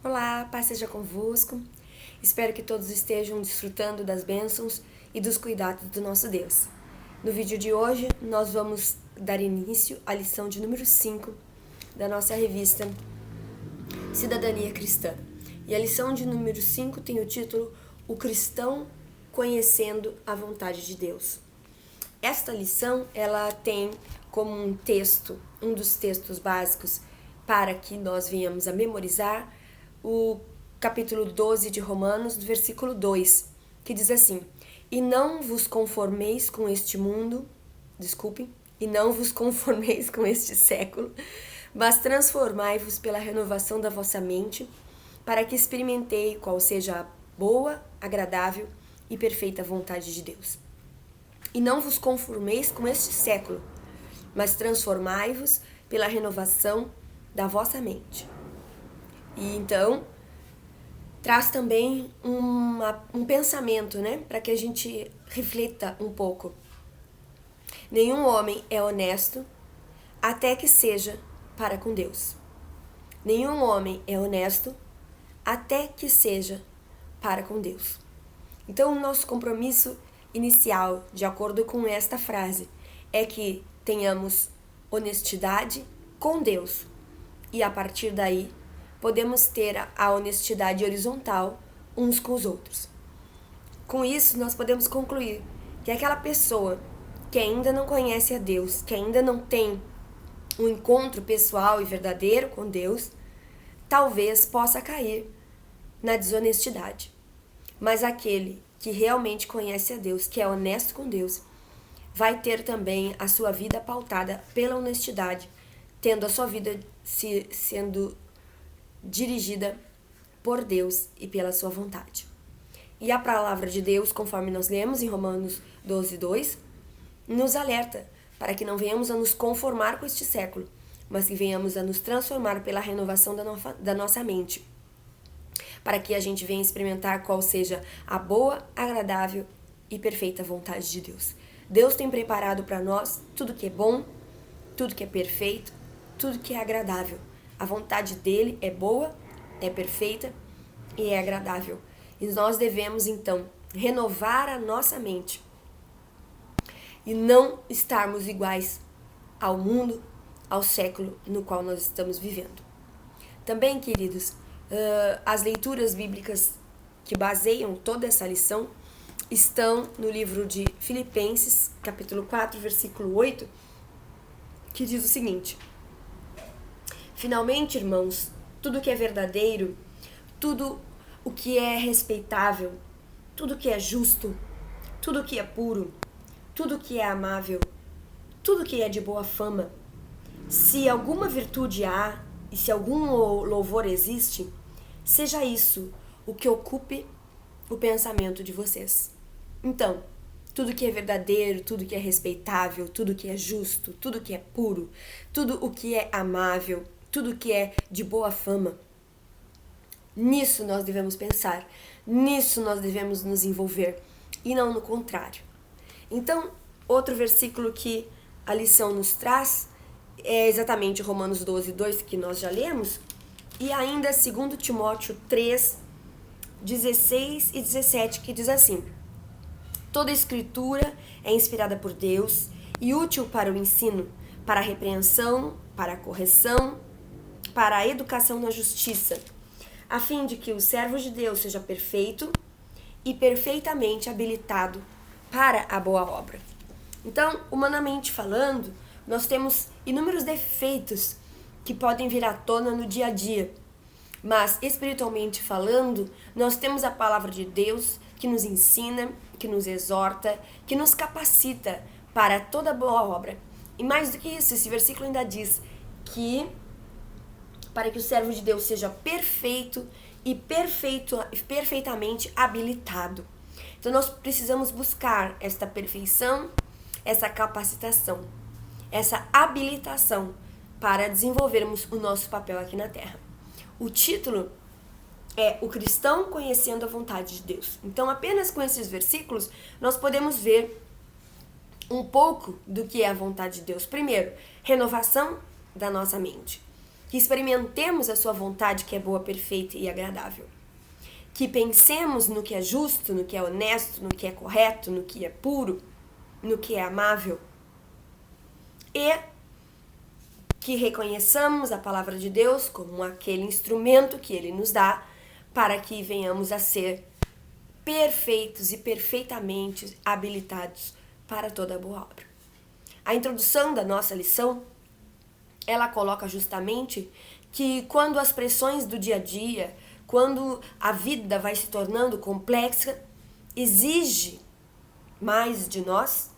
Olá, paz seja convosco. Espero que todos estejam desfrutando das bênçãos e dos cuidados do nosso Deus. No vídeo de hoje, nós vamos dar início à lição de número 5 da nossa revista Cidadania Cristã. E a lição de número 5 tem o título O Cristão Conhecendo a Vontade de Deus. Esta lição, ela tem como um dos textos básicos para que nós venhamos a memorizar o capítulo 12 de Romanos, do versículo 2, que diz assim: E não vos conformeis com este mundo, e não vos conformeis com este século, mas transformai-vos pela renovação da vossa mente, para que experimentei qual seja a boa, agradável e perfeita vontade de Deus. E não vos conformeis com este século, mas transformai-vos pela renovação da vossa mente. E então, traz também um pensamento, para que a gente reflita um pouco. Nenhum homem é honesto até que seja para com Deus. Nenhum homem é honesto até que seja para com Deus. Então, o nosso compromisso inicial, de acordo com esta frase, é que tenhamos honestidade com Deus. E a partir daí, podemos ter a honestidade horizontal uns com os outros. Com isso, nós podemos concluir que aquela pessoa que ainda não conhece a Deus, que ainda não tem um encontro pessoal e verdadeiro com Deus, talvez possa cair na desonestidade. Mas aquele que realmente conhece a Deus, que é honesto com Deus, vai ter também a sua vida pautada pela honestidade, tendo a sua vida sendo dirigida por Deus e pela sua vontade. E a palavra de Deus, conforme nós lemos em Romanos 12, 2, nos alerta para que não venhamos a nos conformar com este século, mas que venhamos a nos transformar pela renovação da nossa mente, para que a gente venha experimentar qual seja a boa, agradável e perfeita vontade de Deus. Deus tem preparado para nós tudo que é bom, tudo que é perfeito, tudo que é agradável. A vontade dele é boa, é perfeita e é agradável. E nós devemos, então, renovar a nossa mente e não estarmos iguais ao mundo, ao século no qual nós estamos vivendo. Também, queridos, as leituras bíblicas que baseiam toda essa lição estão no livro de Filipenses, capítulo 4, versículo 8, que diz o seguinte: Finalmente, irmãos, tudo que é verdadeiro, tudo o que é respeitável, tudo que é justo, tudo que é puro, tudo que é amável, tudo que é de boa fama, se alguma virtude há e se algum louvor existe, seja isso o que ocupe o pensamento de vocês. Então, tudo que é verdadeiro, tudo que é respeitável, tudo que é justo, tudo que é puro, tudo o que é amável, tudo que é de boa fama, nisso nós devemos pensar, nisso nós devemos nos envolver, e não no contrário. Então, outro versículo que a lição nos traz é exatamente Romanos 12, 2, que nós já lemos, e ainda 2 Timóteo 3, 16 e 17, que diz assim: Toda escritura é inspirada por Deus e útil para o ensino, para a repreensão, para a correção, para a educação na justiça, a fim de que o servo de Deus seja perfeito e perfeitamente habilitado para a boa obra. Então, humanamente falando, nós temos inúmeros defeitos que podem vir à tona no dia a dia, mas espiritualmente falando, nós temos a palavra de Deus que nos ensina, que nos exorta, que nos capacita para toda boa obra. E mais do que isso, esse versículo ainda diz que para que o servo de Deus seja perfeito e perfeitamente habilitado. Então nós precisamos buscar esta perfeição, essa capacitação, essa habilitação para desenvolvermos o nosso papel aqui na Terra. O título é O Cristão Conhecendo a Vontade de Deus. Então, apenas com esses versículos, nós podemos ver um pouco do que é a vontade de Deus. Primeiro, renovação da nossa mente. que experimentemos a sua vontade que é boa, perfeita e agradável. Que pensemos no que é justo, no que é honesto, no que é correto, no que é puro, no que é amável. E que reconheçamos a palavra de Deus como aquele instrumento que Ele nos dá para que venhamos a ser perfeitos e perfeitamente habilitados para toda boa obra. A introdução da nossa lição, ela coloca justamente que quando as pressões do dia a dia, quando a vida vai se tornando complexa, exige mais de nós,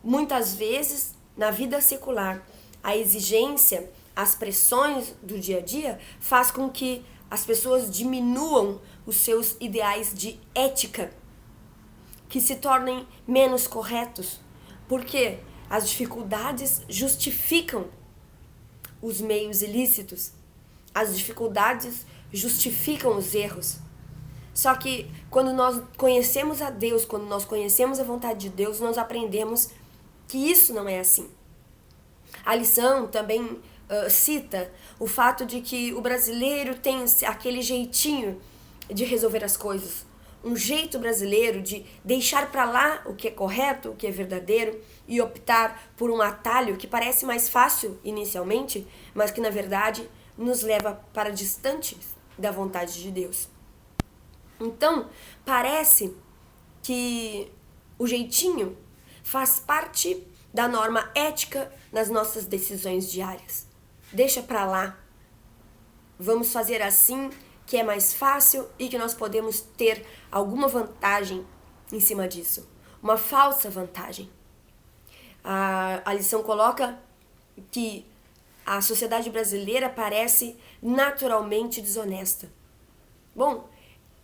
muitas vezes na vida secular, a exigência, as pressões do dia a dia faz com que as pessoas diminuam os seus ideais de ética, que se tornem menos corretos, porque as dificuldades justificam os meios ilícitos, as dificuldades justificam os erros. Só que quando nós conhecemos a Deus, quando nós conhecemos a vontade de Deus, nós aprendemos que isso não é assim. A lição também cita o fato de que o brasileiro tem aquele jeitinho de resolver as coisas. Um jeito brasileiro de deixar para lá o que é correto, o que é verdadeiro e optar por um atalho que parece mais fácil inicialmente, mas que na verdade nos leva para distante da vontade de Deus. Então, parece que o jeitinho faz parte da norma ética nas nossas decisões diárias. Deixa pra lá. Vamos fazer assim, que é mais fácil e que nós podemos ter alguma vantagem em cima disso. Uma falsa vantagem. A lição coloca que a sociedade brasileira parece naturalmente desonesta. Bom,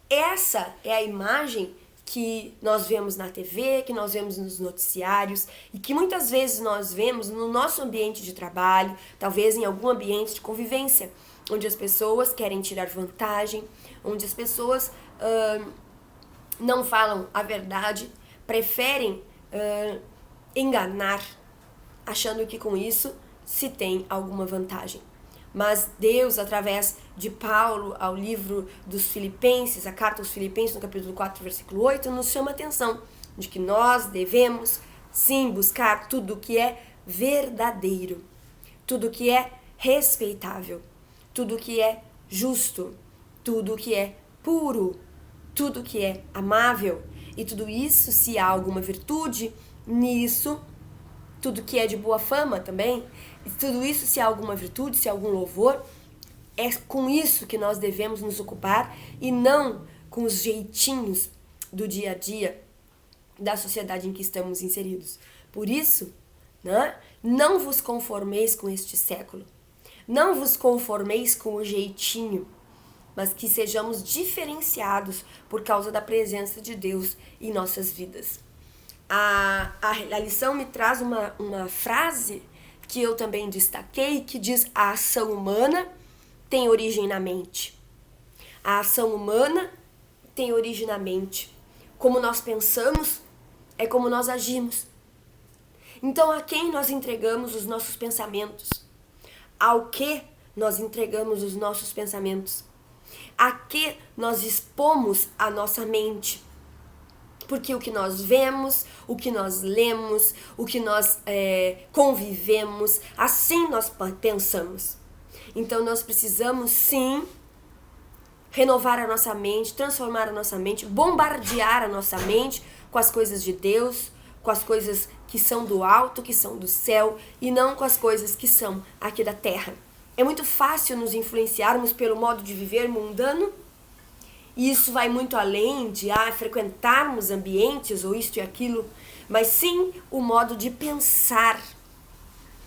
essa é a imagem que nós vemos na TV, que nós vemos nos noticiários e que muitas vezes nós vemos no nosso ambiente de trabalho, talvez em algum ambiente de convivência, onde as pessoas querem tirar vantagem, onde as pessoas não falam a verdade, preferem enganar, achando que com isso se tem alguma vantagem. Mas Deus, através de Paulo, ao livro dos Filipenses, a carta aos Filipenses, no capítulo 4, versículo 8, nos chama a atenção de que nós devemos, sim, buscar tudo o que é verdadeiro, tudo o que é respeitável, tudo o que é justo, tudo o que é puro, tudo o que é amável. E tudo isso, se há alguma virtude nisso, tudo que é de boa fama também, e tudo isso, se há alguma virtude, se há algum louvor, é com isso que nós devemos nos ocupar e não com os jeitinhos do dia a dia da sociedade em que estamos inseridos. Por isso, não vos conformeis com este século, não vos conformeis com o jeitinho, mas que sejamos diferenciados por causa da presença de Deus em nossas vidas. A lição me traz uma frase que eu também destaquei, que diz: a ação humana tem origem na mente. A ação humana tem origem na mente. Como nós pensamos, é como nós agimos. Então, a quem nós entregamos os nossos pensamentos? Ao que nós entregamos os nossos pensamentos? A que nós expomos a nossa mente? Porque o que nós vemos, o que nós lemos, o que nós convivemos, assim nós pensamos. Então nós precisamos sim renovar a nossa mente, transformar a nossa mente, bombardear a nossa mente com as coisas de Deus, com as coisas que são do alto, que são do céu, e não com as coisas que são aqui da terra. É muito fácil nos influenciarmos pelo modo de viver mundano. E isso vai muito além de frequentarmos ambientes ou isto e aquilo, mas sim o modo de pensar.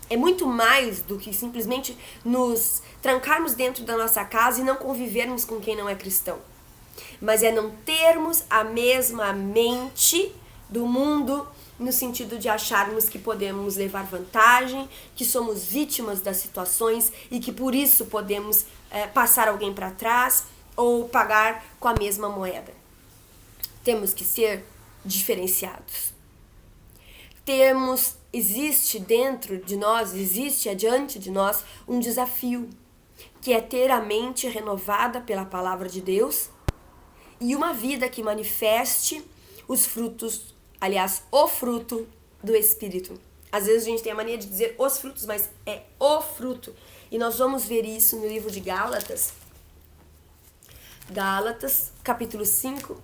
É muito mais do que simplesmente nos trancarmos dentro da nossa casa e não convivermos com quem não é cristão. Mas é não termos a mesma mente do mundo, no sentido de acharmos que podemos levar vantagem, que somos vítimas das situações e que por isso podemos passar alguém para trás ou pagar com a mesma moeda. Temos que ser diferenciados. Existe dentro de nós, existe adiante de nós um desafio, que é ter a mente renovada pela palavra de Deus, e uma vida que manifeste os frutos, aliás, o fruto do Espírito. Às vezes a gente tem a mania de dizer os frutos, mas é o fruto. E nós vamos ver isso no livro de Gálatas. Gálatas, capítulo 5,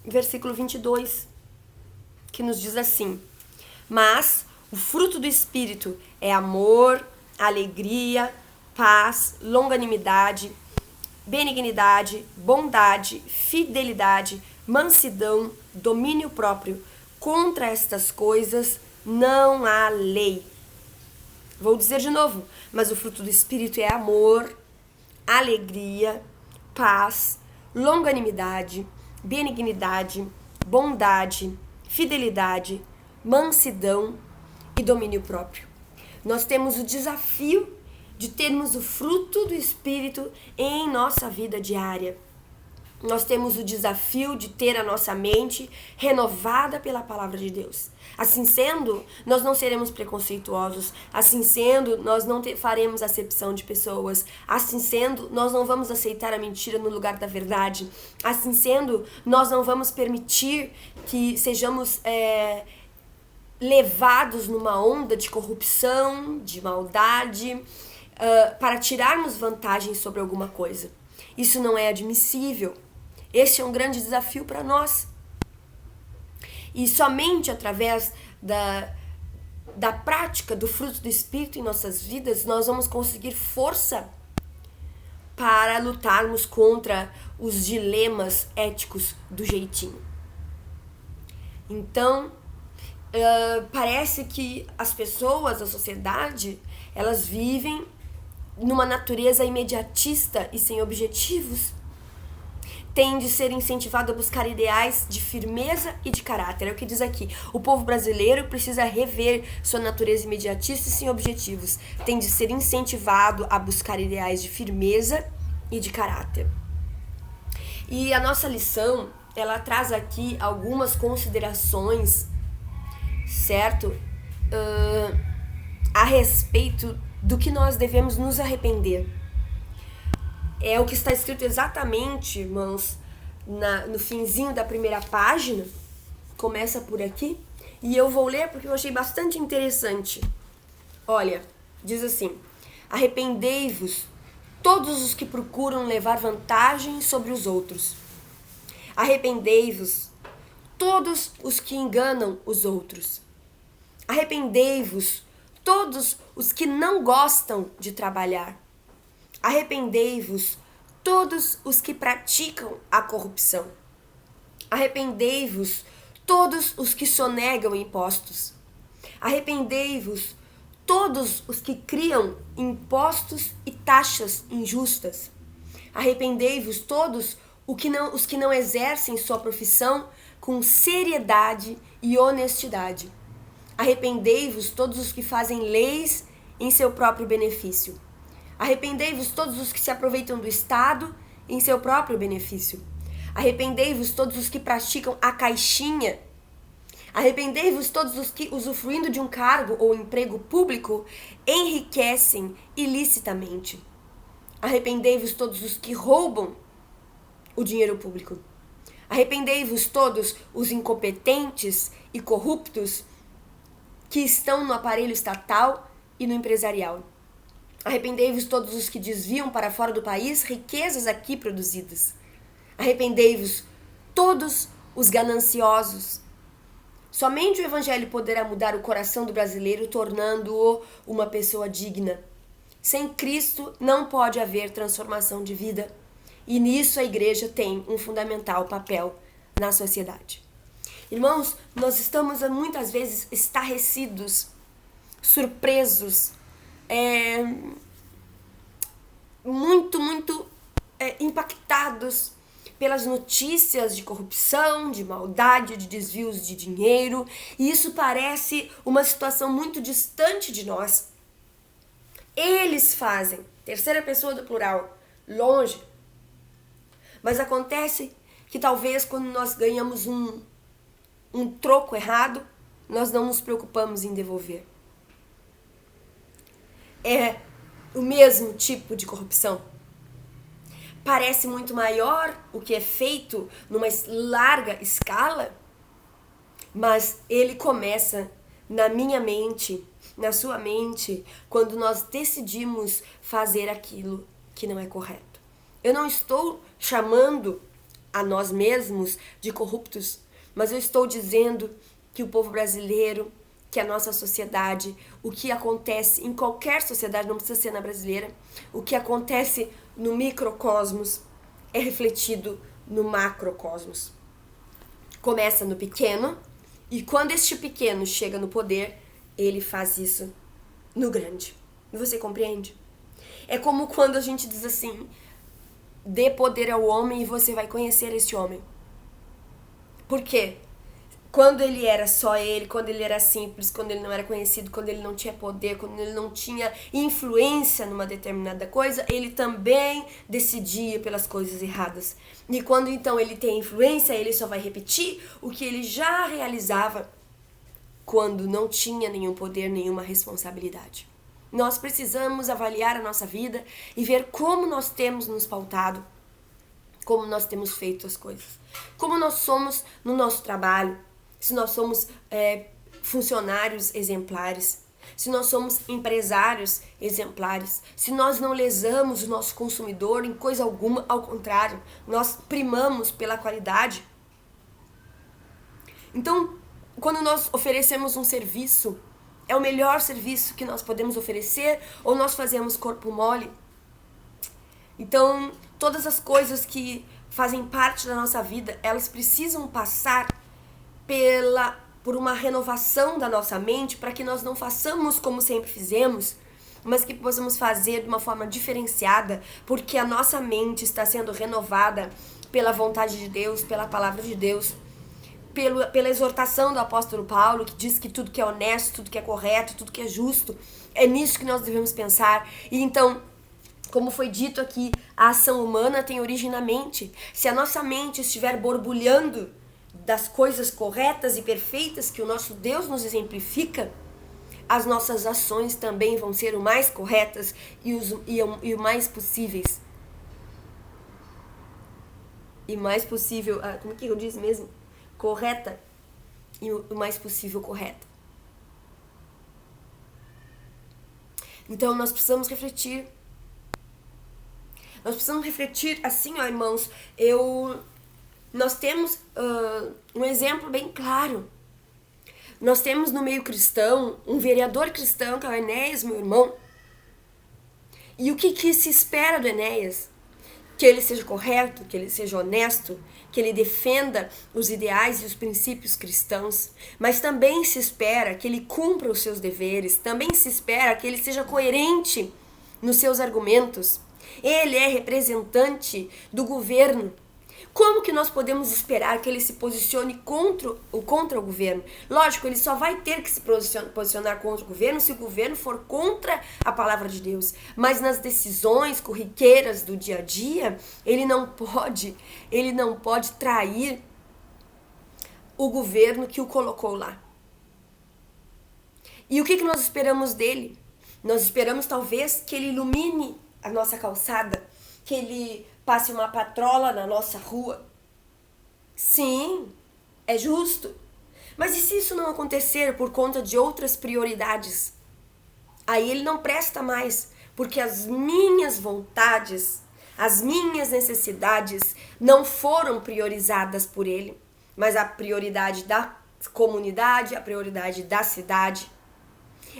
versículo 22, que nos diz assim: mas o fruto do Espírito é amor, alegria, paz, longanimidade, benignidade, bondade, fidelidade, mansidão, domínio próprio. Contra estas coisas não há lei. Vou dizer de novo, mas o fruto do Espírito é amor, alegria, paz, longanimidade, benignidade, bondade, fidelidade, mansidão e domínio próprio. Nós temos o desafio de termos o fruto do Espírito em nossa vida diária. Nós temos o desafio de ter a nossa mente renovada pela palavra de Deus. Assim sendo, nós não seremos preconceituosos. Assim sendo, nós não faremos acepção de pessoas. Assim sendo, nós não vamos aceitar a mentira no lugar da verdade. Assim sendo, nós não vamos permitir que sejamos levados numa onda de corrupção, de maldade, para tirarmos vantagem sobre alguma coisa. Isso não é admissível. Este é um grande desafio para nós. E somente através da prática do fruto do Espírito em nossas vidas, nós vamos conseguir força para lutarmos contra os dilemas éticos do jeitinho. Então, parece que as pessoas, a sociedade, elas vivem numa natureza imediatista e sem objetivos. Tem de ser incentivado a buscar ideais de firmeza e de caráter. É o que diz aqui. O povo brasileiro precisa rever sua natureza imediatista e sem objetivos. Tem de ser incentivado a buscar ideais de firmeza e de caráter. E a nossa lição, ela traz aqui algumas considerações, certo? A respeito do que nós devemos nos arrepender. É o que está escrito exatamente, irmãos, no finzinho da primeira página. Começa por aqui. E eu vou ler porque eu achei bastante interessante. Olha, diz assim: arrependei-vos todos os que procuram levar vantagem sobre os outros. Arrependei-vos todos os que enganam os outros. Arrependei-vos todos os que não gostam de trabalhar. Arrependei-vos todos os que praticam a corrupção. Arrependei-vos todos os que sonegam impostos. Arrependei-vos todos os que criam impostos e taxas injustas. Arrependei-vos todos os que não exercem sua profissão com seriedade e honestidade. Arrependei-vos todos os que fazem leis em seu próprio benefício. Arrependei-vos todos os que se aproveitam do Estado em seu próprio benefício. Arrependei-vos todos os que praticam a caixinha. Arrependei-vos todos os que, usufruindo de um cargo ou emprego público, enriquecem ilicitamente. Arrependei-vos todos os que roubam o dinheiro público. Arrependei-vos todos os incompetentes e corruptos que estão no aparelho estatal e no empresarial. Arrependei-vos todos os que desviam para fora do país riquezas aqui produzidas. Arrependei-vos todos os gananciosos. Somente o Evangelho poderá mudar o coração do brasileiro, tornando-o uma pessoa digna. Sem Cristo não pode haver transformação de vida. E nisso a igreja tem um fundamental papel na sociedade. Irmãos, nós estamos muitas vezes estarrecidos, surpresos, muito impactados pelas notícias de corrupção, de maldade, de desvios de dinheiro, e isso parece uma situação muito distante de nós. Eles fazem, terceira pessoa do plural, longe. Mas acontece que talvez quando nós ganhamos um troco errado, nós não nos preocupamos em devolver. É o mesmo tipo de corrupção. parece muito maior, o que é feito numa larga escala, mas ele começa na minha mente, na sua mente, quando nós decidimos fazer aquilo que não é correto. Eu não estou chamando a nós mesmos de corruptos, mas eu estou dizendo que o povo brasileiro, que a nossa sociedade, o que acontece em qualquer sociedade, não precisa ser na brasileira, o que acontece no microcosmos é refletido no macrocosmos. Começa no pequeno, e quando este pequeno chega no poder, ele faz isso no grande. E você compreende? É como quando a gente diz assim: dê poder ao homem e você vai conhecer esse homem. Por quê? Quando ele era só ele, quando ele era simples, quando ele não era conhecido, quando ele não tinha poder, quando ele não tinha influência numa determinada coisa, ele também decidia pelas coisas erradas. E quando então ele tem influência, ele só vai repetir o que ele já realizava quando não tinha nenhum poder, nenhuma responsabilidade. Nós precisamos avaliar a nossa vida e ver como nós temos nos pautado, como nós temos feito as coisas, como nós somos no nosso trabalho, se nós somos funcionários exemplares, se nós somos empresários exemplares, se nós não lesamos o nosso consumidor em coisa alguma, ao contrário, nós primamos pela qualidade. Então, quando nós oferecemos um serviço, é o melhor serviço que nós podemos oferecer ou nós fazemos corpo mole? Então, todas as coisas que fazem parte da nossa vida, elas precisam passar por uma renovação da nossa mente para que nós não façamos como sempre fizemos, mas que possamos fazer de uma forma diferenciada, porque a nossa mente está sendo renovada pela vontade de Deus, pela palavra de Deus, pela exortação do apóstolo Paulo, que diz que tudo que é honesto, tudo que é correto, tudo que é justo, é nisso que nós devemos pensar. E então, como foi dito aqui, a ação humana tem origem na mente. Se a nossa mente estiver borbulhando das coisas corretas e perfeitas que o nosso Deus nos exemplifica, as nossas ações também vão ser o mais corretas e o mais possíveis. E mais possível, como que eu disse mesmo? Correta e o mais possível correta. Então nós precisamos refletir. Nós precisamos refletir assim, ó, irmãos. Nós temos um exemplo bem claro. Nós temos no meio cristão um vereador cristão, que é o Enéas, meu irmão. E o que se espera do Enéas? Que ele seja correto, que ele seja honesto, que ele defenda os ideais e os princípios cristãos, mas também se espera que ele cumpra os seus deveres, também se espera que ele seja coerente nos seus argumentos. Ele é representante do governo. Como que nós podemos esperar que ele se posicione contra o governo? Lógico, ele só vai ter que se posicionar contra o governo se o governo for contra a palavra de Deus. Mas nas decisões corriqueiras do dia a dia, ele não pode trair o governo que o colocou lá. E o que nós esperamos dele? Nós esperamos talvez que ele ilumine a nossa calçada, que ele passe uma patrola na nossa rua. Sim, é justo. Mas e se isso não acontecer por conta de outras prioridades? Aí ele não presta mais, porque as minhas vontades, as minhas necessidades não foram priorizadas por ele, mas a prioridade da comunidade, a prioridade da cidade,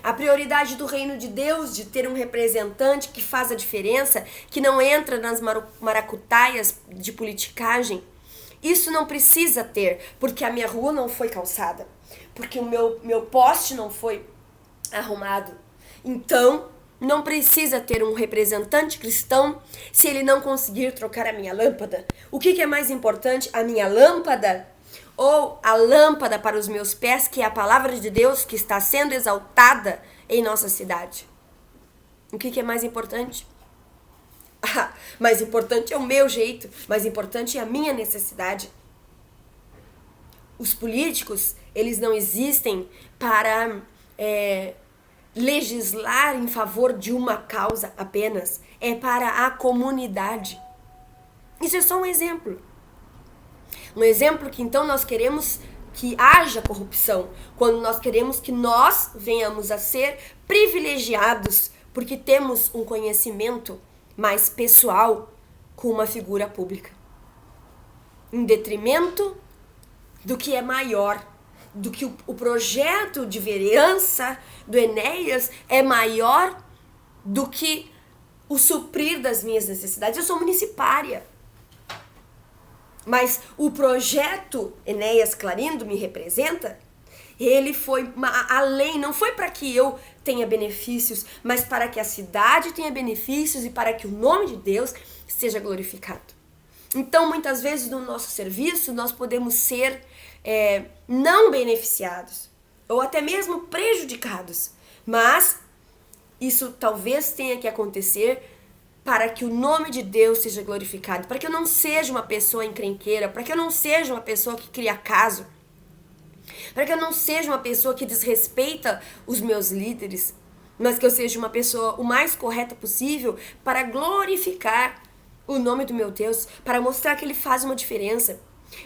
a prioridade do reino de Deus, de ter um representante que faz a diferença, que não entra nas maracutaias de politicagem. Isso não precisa ter, porque a minha rua não foi calçada, porque o meu poste não foi arrumado. Então, não precisa ter um representante cristão se ele não conseguir trocar a minha lâmpada. O que é mais importante, a minha lâmpada ou a lâmpada para os meus pés, que é a palavra de Deus que está sendo exaltada em nossa cidade? O que é mais importante? Mais importante é o meu jeito, mais importante é a minha necessidade. Os políticos, eles não existem para legislar em favor de uma causa apenas, é para a comunidade. Isso é só um exemplo. Um exemplo que então nós queremos que haja corrupção, quando nós queremos que nós venhamos a ser privilegiados porque temos um conhecimento mais pessoal com uma figura pública, em detrimento do que é maior, do que o projeto de vereança do Enéas é maior do que o suprir das minhas necessidades. Eu sou municipária, mas o projeto Enéas Clarindo me representa. Ele foi além, não foi para que eu tenha benefícios, mas para que a cidade tenha benefícios e para que o nome de Deus seja glorificado. Então, muitas vezes no nosso serviço, nós podemos ser não beneficiados ou até mesmo prejudicados, mas isso talvez tenha que acontecer para que o nome de Deus seja glorificado, para que eu não seja uma pessoa encrenqueira, para que eu não seja uma pessoa que cria caso, para que eu não seja uma pessoa que desrespeita os meus líderes, mas que eu seja uma pessoa o mais correta possível para glorificar o nome do meu Deus, para mostrar que ele faz uma diferença,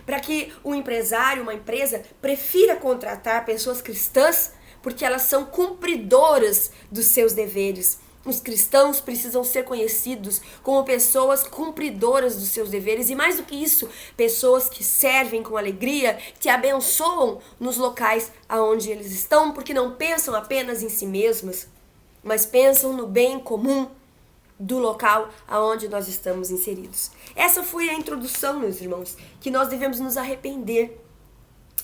para que um empresário, uma empresa prefira contratar pessoas cristãs porque elas são cumpridoras dos seus deveres. Os cristãos precisam ser conhecidos como pessoas cumpridoras dos seus deveres e, mais do que isso, pessoas que servem com alegria, que abençoam nos locais aonde eles estão, porque não pensam apenas em si mesmas, mas pensam no bem comum do local aonde nós estamos inseridos. Essa foi a introdução, meus irmãos, que nós devemos nos arrepender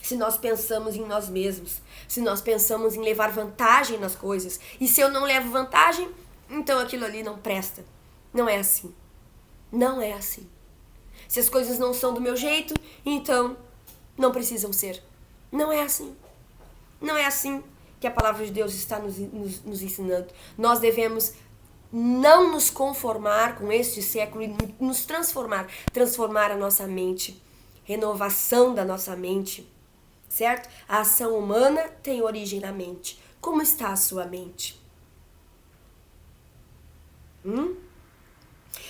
se nós pensamos em nós mesmos, se nós pensamos em levar vantagem nas coisas. E se eu não levo vantagem, então aquilo ali não presta. Não é assim. Não é assim. Se as coisas não são do meu jeito, então não precisam ser. Não é assim. Não é assim que a palavra de Deus está nos ensinando. Nós devemos não nos conformar com este século e nos transformar a nossa mente, renovação da nossa mente, certo? A ação humana tem origem na mente. Como está a sua mente?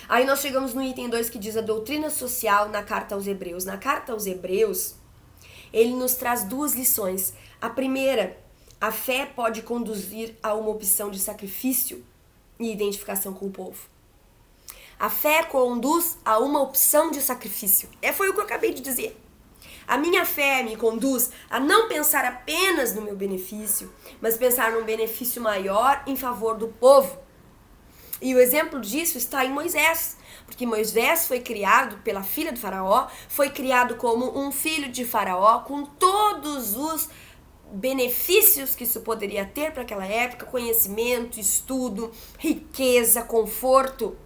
Aí nós chegamos no item 2 que diz a doutrina social na carta aos Hebreus. Na carta aos Hebreus, ele nos traz duas lições. A primeira, a fé pode conduzir a uma opção de sacrifício e identificação com o povo. A fé conduz a uma opção de sacrifício. Foi o que eu acabei de dizer. A minha fé me conduz a não pensar apenas no meu benefício, mas pensar num benefício maior em favor do povo. E o exemplo disso está em Moisés, porque Moisés foi criado pela filha do faraó, foi criado como um filho de faraó, com todos os benefícios que isso poderia ter para aquela época, conhecimento, estudo, riqueza, conforto,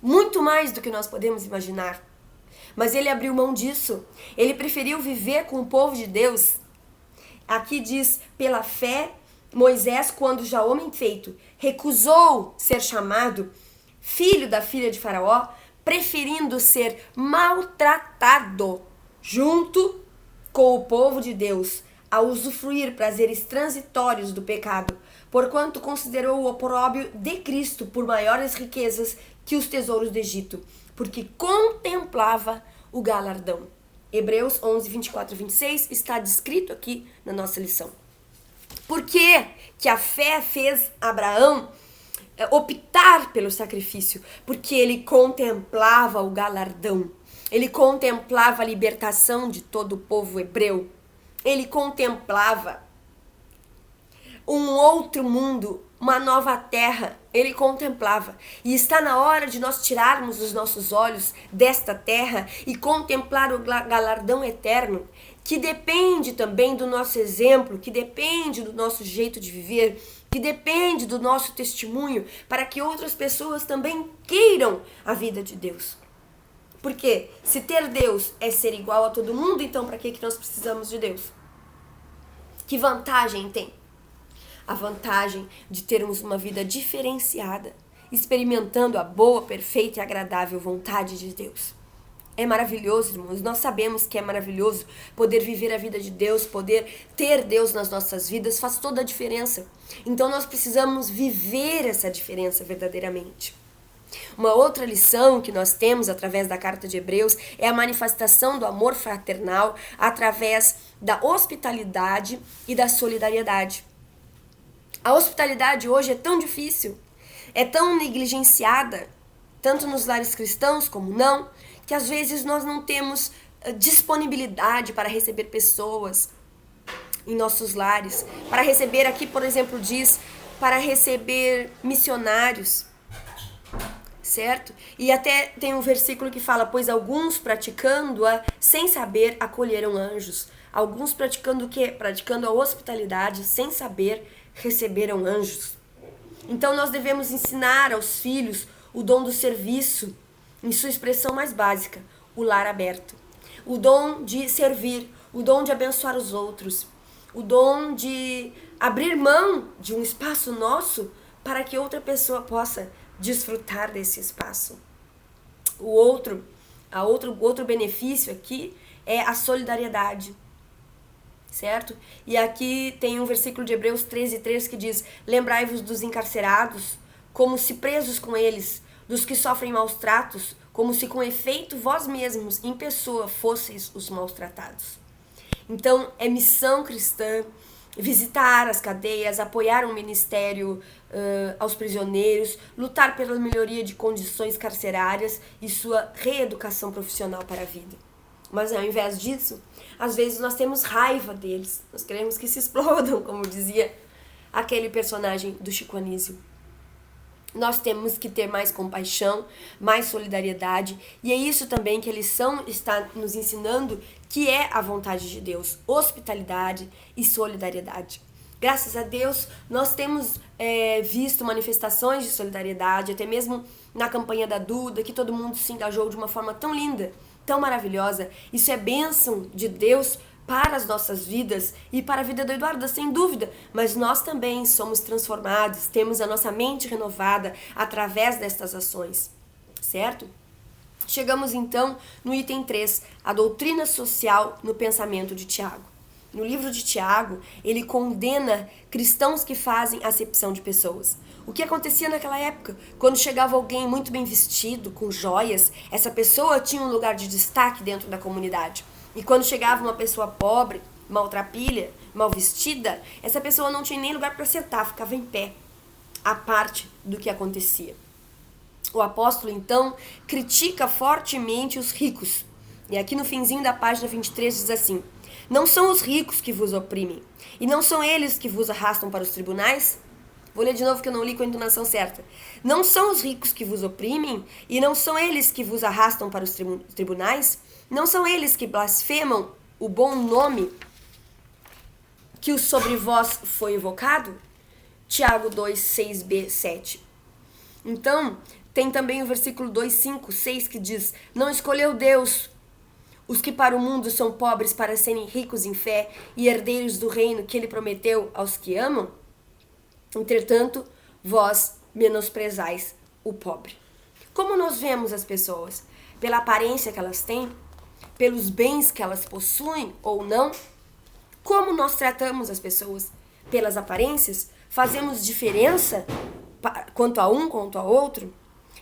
muito mais do que nós podemos imaginar. Mas ele abriu mão disso, ele preferiu viver com o povo de Deus. Aqui diz, pela fé, Moisés, quando já homem feito, recusou ser chamado filho da filha de Faraó, preferindo ser maltratado junto com o povo de Deus, a usufruir prazeres transitórios do pecado, porquanto considerou o opróbrio de Cristo por maiores riquezas que os tesouros do Egito, porque contemplava o galardão. Hebreus 11, 24 e 26 está descrito aqui na nossa lição. Por que que a fé fez Abraão optar pelo sacrifício? Porque ele contemplava o galardão. Ele contemplava a libertação de todo o povo hebreu. Ele contemplava um outro mundo, uma nova terra. Ele contemplava. E está na hora de nós tirarmos os nossos olhos desta terra e contemplar o galardão eterno, que depende também do nosso exemplo, que depende do nosso jeito de viver, que depende do nosso testemunho, para que outras pessoas também queiram a vida de Deus. Porque se ter Deus é ser igual a todo mundo, então para que nós precisamos de Deus? Que vantagem tem? A vantagem de termos uma vida diferenciada, experimentando a boa, perfeita e agradável vontade de Deus. É maravilhoso, irmãos. Nós sabemos que é maravilhoso poder viver a vida de Deus, poder ter Deus nas nossas vidas, faz toda a diferença. Então nós precisamos viver essa diferença verdadeiramente. Uma outra lição que nós temos através da carta de Hebreus é a manifestação do amor fraternal através da hospitalidade e da solidariedade. A hospitalidade hoje é tão difícil, é tão negligenciada, tanto nos lares cristãos como não, que às vezes nós não temos disponibilidade para receber pessoas em nossos lares, para receber, aqui por exemplo diz, para receber missionários, certo? E até tem um versículo que fala, pois alguns praticando-a sem saber acolheram anjos. Alguns praticando o quê? Praticando a hospitalidade sem saber receberam anjos. Então nós devemos ensinar aos filhos o dom do serviço, em sua expressão mais básica, o lar aberto. O dom de servir, o dom de abençoar os outros, o dom de abrir mão de um espaço nosso para que outra pessoa possa desfrutar desse espaço. O outro benefício aqui é a solidariedade, certo? E aqui tem um versículo de Hebreus 13:3 que diz, lembrai-vos dos encarcerados, como se presos com eles, dos que sofrem maus tratos, como se com efeito vós mesmos, em pessoa, fosseis os maus tratados. Então, é missão cristã visitar as cadeias, apoiar um ministério aos prisioneiros, lutar pela melhoria de condições carcerárias e sua reeducação profissional para a vida. Mas ao invés disso, às vezes nós temos raiva deles, nós queremos que se explodam, como dizia aquele personagem do Chico Anísio. Nós temos que ter mais compaixão, mais solidariedade, e é isso também que a lição está nos ensinando, que é a vontade de Deus, hospitalidade e solidariedade. Graças a Deus, nós temos visto manifestações de solidariedade, até mesmo na campanha da Duda, que todo mundo se engajou de uma forma tão linda, tão maravilhosa. Isso é bênção de Deus para as nossas vidas e para a vida do Eduardo, sem dúvida, mas nós também somos transformados, temos a nossa mente renovada através destas ações, certo? Chegamos então no item 3, a doutrina social no pensamento de Tiago. No livro de Tiago, ele condena cristãos que fazem acepção de pessoas. O que acontecia naquela época? Quando chegava alguém muito bem vestido, com joias, essa pessoa tinha um lugar de destaque dentro da comunidade. E quando chegava uma pessoa pobre, maltrapilha, mal vestida, essa pessoa não tinha nem lugar para sentar, ficava em pé, à parte do que acontecia. O apóstolo, então, critica fortemente os ricos. E aqui no finzinho da página 23 diz assim, não são os ricos que vos oprimem, e não são eles que vos arrastam para os tribunais? Vou ler de novo que eu não li com a entonação certa. Não são os ricos que vos oprimem, e não são eles que vos arrastam para os tribunais? Não são eles que blasfemam o bom nome que sobre vós foi invocado? Tiago 2, 6b, 7. Então, tem também o versículo 2, 5, 6 que diz, não escolheu Deus os que para o mundo são pobres para serem ricos em fé e herdeiros do reino que ele prometeu aos que amam? Entretanto, vós menosprezais o pobre. Como nós vemos as pessoas? Pela aparência que elas têm? Pelos bens que elas possuem ou não? Como nós tratamos as pessoas? Pelas aparências? Fazemos diferença quanto a um, quanto a outro?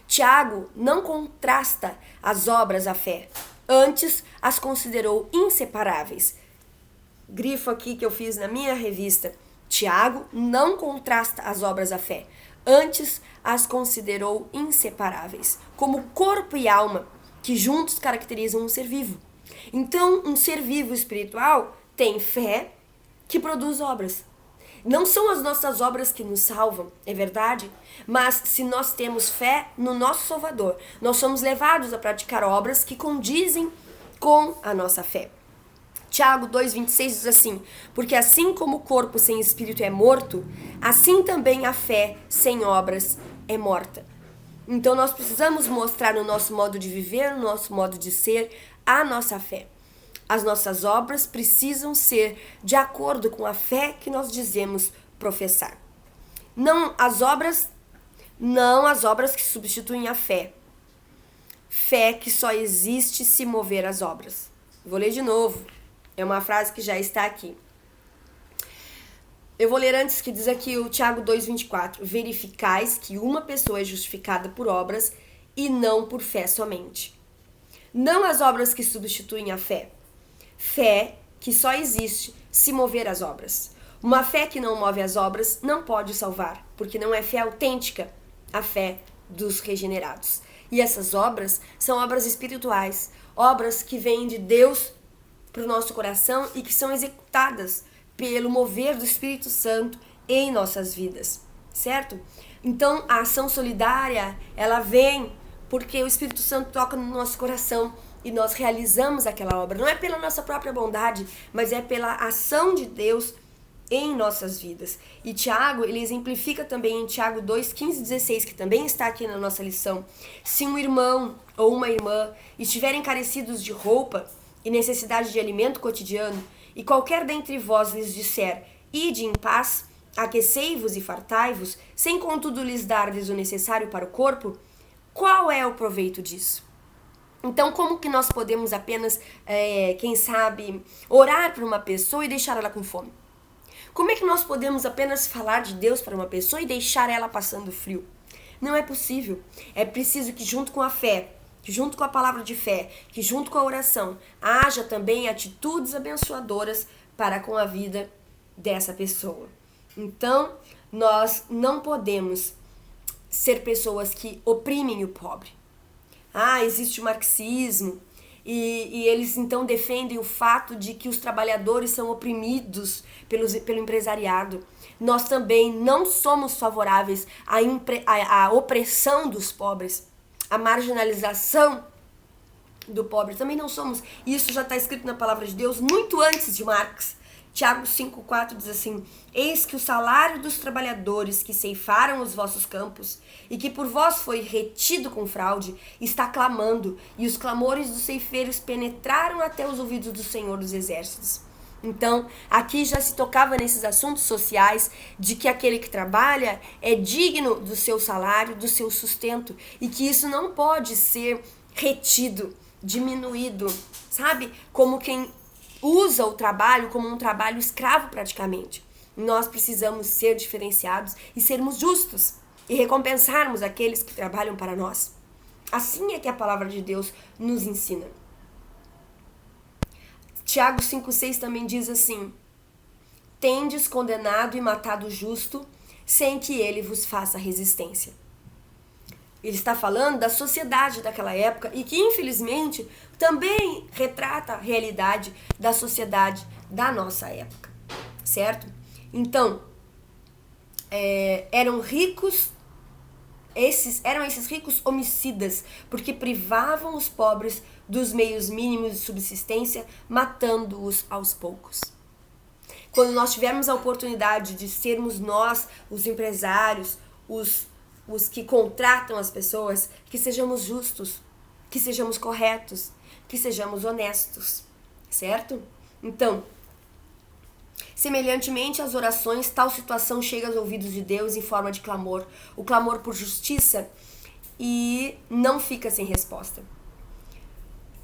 Tiago não contrasta as obras à fé, antes as considerou inseparáveis. Grifo aqui que eu fiz na minha revista. Tiago não contrasta as obras à fé, antes as considerou inseparáveis, como corpo e alma, que juntos caracterizam um ser vivo. Então, um ser vivo espiritual tem fé que produz obras. Não são as nossas obras que nos salvam, é verdade? Mas se nós temos fé no nosso Salvador, nós somos levados a praticar obras que condizem com a nossa fé. Tiago 2,26 diz assim, porque assim como o corpo sem espírito é morto, assim também a fé sem obras é morta. Então nós precisamos mostrar no nosso modo de viver, no nosso modo de ser, a nossa fé. As nossas obras precisam ser de acordo com a fé que nós dizemos professar. Não as obras que substituem a fé. Fé que só existe se mover as obras. Vou ler de novo. É uma frase que já está aqui. Eu vou ler antes, que diz aqui o Tiago 2,24. Verificais que uma pessoa é justificada por obras e não por fé somente. Não as obras que substituem a fé. Fé que só existe se mover as obras. Uma fé que não move as obras não pode salvar, porque não é fé autêntica, a fé dos regenerados. E essas obras são obras espirituais, obras que vêm de Deus para o nosso coração e que são executadas pelo mover do Espírito Santo em nossas vidas, certo? Então, a ação solidária, ela vem porque o Espírito Santo toca no nosso coração e nós realizamos aquela obra. Não é pela nossa própria bondade, mas é pela ação de Deus em nossas vidas. E Tiago, ele exemplifica também em Tiago 2, 15 e 16, que também está aqui na nossa lição. Se um irmão ou uma irmã estiverem carecidos de roupa e necessidade de alimento cotidiano, e qualquer dentre vós lhes disser, ide em paz, aquecei-vos e fartai-vos, sem contudo lhes dardes o necessário para o corpo, qual é o proveito disso? Então, como que nós podemos apenas, quem sabe, orar para uma pessoa e deixar ela com fome? Como é que nós podemos apenas falar de Deus para uma pessoa e deixar ela passando frio? Não é possível. É preciso que junto com a fé, que junto com a palavra de fé, que junto com a oração, haja também atitudes abençoadoras para com a vida dessa pessoa. Então, nós não podemos ser pessoas que oprimem o pobre. Existe o marxismo e eles então defendem o fato de que os trabalhadores são oprimidos pelo empresariado. Nós também não somos favoráveis à opressão dos pobres, à marginalização do pobre. Também não somos. Isso já está escrito na palavra de Deus muito antes de Marx. Tiago 5,4 diz assim: eis que o salário dos trabalhadores que ceifaram os vossos campos e que por vós foi retido com fraude, está clamando, e os clamores dos ceifeiros penetraram até os ouvidos do Senhor dos Exércitos. Então, aqui já se tocava nesses assuntos sociais de que aquele que trabalha é digno do seu salário, do seu sustento, e que isso não pode ser retido, diminuído, sabe? Como quem usa o trabalho como um trabalho escravo praticamente. Nós precisamos ser diferenciados e sermos justos e recompensarmos aqueles que trabalham para nós. Assim é que a palavra de Deus nos ensina. Tiago 5,6 também diz assim: tendes condenado e matado o justo, sem que ele vos faça resistência. Ele está falando da sociedade daquela época e que, infelizmente, também retrata a realidade da sociedade da nossa época, certo? Então, eram esses ricos homicidas, porque privavam os pobres dos meios mínimos de subsistência, matando-os aos poucos. Quando nós tivermos a oportunidade de sermos nós, os empresários, os que contratam as pessoas, que sejamos justos, que sejamos corretos, que sejamos honestos, certo? Então, semelhantemente às orações, tal situação chega aos ouvidos de Deus em forma de clamor, o clamor por justiça, e não fica sem resposta.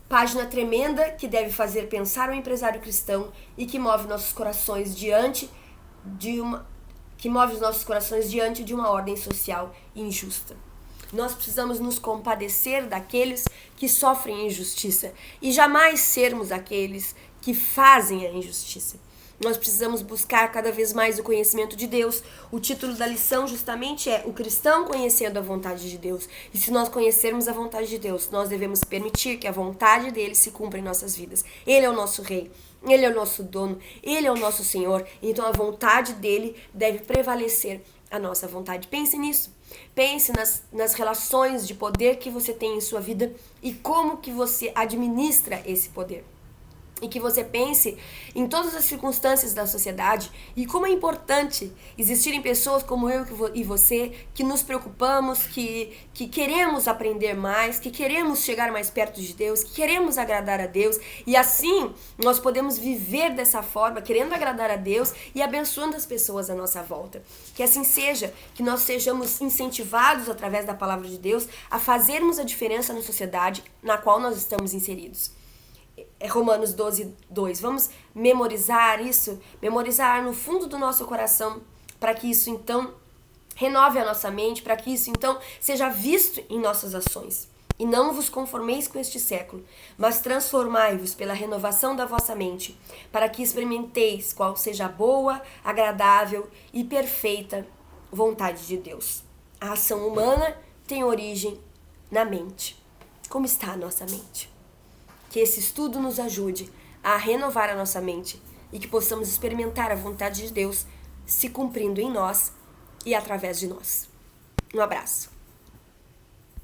Página tremenda que deve fazer pensar o empresário cristão e que move nossos corações diante de uma ordem social injusta. Nós precisamos nos compadecer daqueles que sofrem injustiça e jamais sermos aqueles que fazem a injustiça. Nós precisamos buscar cada vez mais o conhecimento de Deus. O título da lição justamente é O Cristão Conhecendo a Vontade de Deus. E se nós conhecermos a vontade de Deus, nós devemos permitir que a vontade dele se cumpra em nossas vidas. Ele é o nosso rei, ele é o nosso dono, ele é o nosso Senhor. Então a vontade dele deve prevalecer a nossa vontade. Pense nisso. Pense nas relações de poder que você tem em sua vida e como que você administra esse poder. E que você pense em todas as circunstâncias da sociedade e como é importante existirem pessoas como eu e você que nos preocupamos, que queremos aprender mais, que queremos chegar mais perto de Deus, que queremos agradar a Deus, e assim nós podemos viver dessa forma, querendo agradar a Deus e abençoando as pessoas à nossa volta. Que assim seja, que nós sejamos incentivados através da palavra de Deus a fazermos a diferença na sociedade na qual nós estamos inseridos. Romanos 12, 2. Vamos memorizar isso, memorizar no fundo do nosso coração, para que isso então renove a nossa mente, para que isso então seja visto em nossas ações. E não vos conformeis com este século, mas transformai-vos pela renovação da vossa mente, para que experimenteis qual seja a boa, agradável e perfeita vontade de Deus. A ação humana tem origem na mente. Como está a nossa mente? Que esse estudo nos ajude a renovar a nossa mente e que possamos experimentar a vontade de Deus se cumprindo em nós e através de nós. Um abraço.